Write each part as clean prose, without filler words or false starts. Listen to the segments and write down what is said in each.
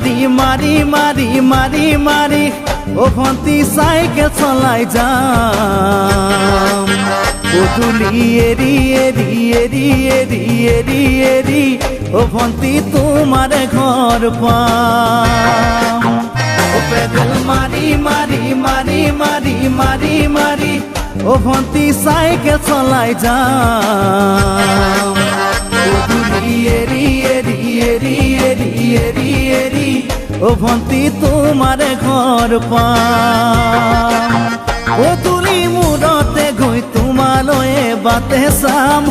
মারি মারি মারি মারি মারি ও ভন্তি সাইকেল চলাই যাম পদূলি এরি এরি এরি এরি এরি এরি ও ভন্তি তোমার ঘর পাম ও পেডেল মারি মারি মারি মারি মারি মারি ও ভন্তি সাইকেল চলাই যাম পদূলি এরি এরি এরি এরি এরি এরি ও ভন্তি তোমার ঘর পাম পদূলি মূৰতে গৈ তোমালৈয়ে বাটে চাম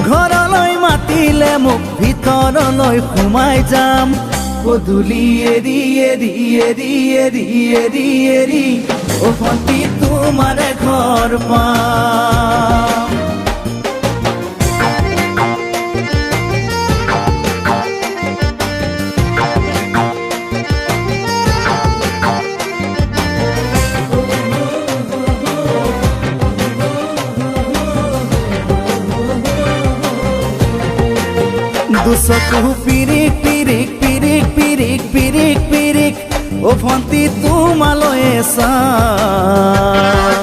ঘৰলৈ মাতিলে মোক ভিতৰলৈ সোমাই যাম পদূলি এৰি এৰি এৰি এৰি এৰি এৰি ও ভন্তি তোমাৰ ঘৰ পাম দুচকু পিৰিক পিৰিক পিৰিক পিৰিক পিৰিক পিৰিক ও ভন্তি তোমালৈয়ে চাম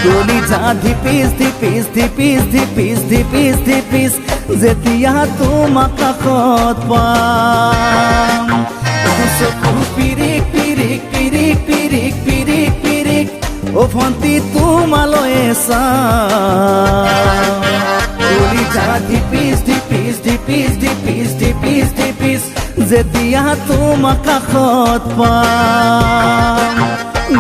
কলিজা ধিপিচ ধিপিচ ধিপিচ ধিপিচ ধিপিচ ধিপিচ যেতিয়া তোমাক কাষত পাম দুচকু পিৰিক পিৰিক পিৰিক পিৰিক পিৰিক পিৰিক ও ভন্তি তোমালৈয়ে চাম কলিজা ধিপিচ ধিপিচ ধিপিচ ধিপিচ ধিপিচ ধিপিচ যেতিয়া তোমাক কাষত পাম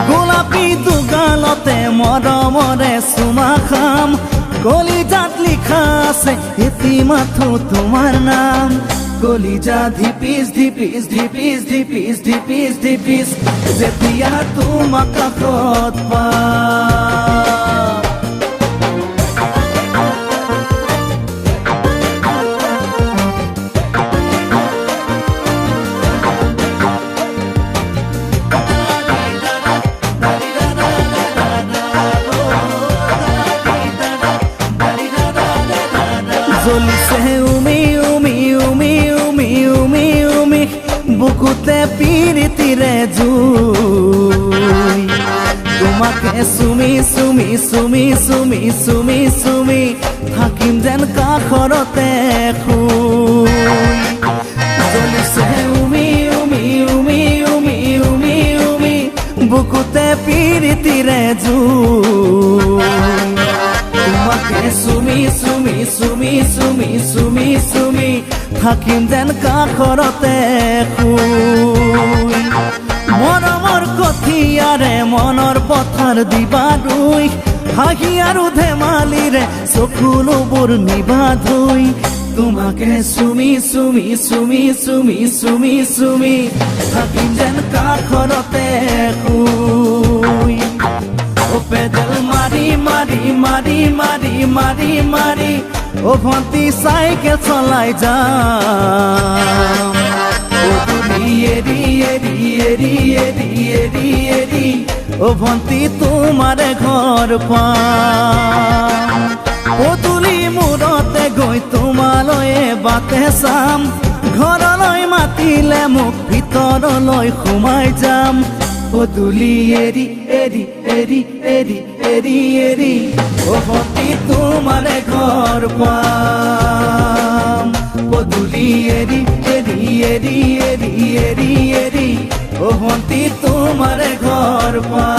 গোলাপী দুগালতে মৰমৰে চুমা খাম কলিজাত লিখা আছে এটি মাথো তোমাৰ নাম কলিজা ধিপিচ ধিপিচ ধিপিচ ধিপিচ ধিপিচ ধিপিচ যেতিয়া তোমাক কাষত পাম জ্বলিছে উমি উমি উমি উমি উমি উমি বুকুতে পিৰিতিৰে জুই তোমাকে চুমি চুমি চুমি চুমি চুমি চুমি থাকিম যেন কাষৰতে শুই জ্বলিছে উমি উমি উমি উমি উমি উমি বুকুতে পিৰিতিৰে জুই তোমাকে চুমি চুমি চুমি চুমি চুমি চুমি থাকিম যেন কাষৰতে শুই মৰমৰ কঠিয়াৰে মনৰ পথাৰ দিবা ৰুই হাঁহি আৰু ধেমালিৰে চকুলোবোৰ নিবা ধুই তোমাকে চুমি চুমি চুমি চুমি চুমি চুমি থাকিম যেন কাষৰতে শুই ও পেডেল মারি মারি মারি মারি মারি মারি ও ভন্তি সাইকেল চলাই যাম পদূলি এরি এরি এরি এরি এরি এরি ও ভন্তি তোমাৰ ঘৰ পাম পদূলি মূৰতে গৈ তোমালৈয়ে বাটে চাম ঘৰলৈ মাতিলে মোক ভিতৰলৈ সোমাই যাম পদূলি এৰি এৰি এৰি এৰি এৰি এৰি ও ভন্তি তোমাৰ ঘৰ পাম পদূলি এৰি এৰি এৰি এৰি এৰি এৰি ও ভন্তি তোমাৰ ঘৰ পাম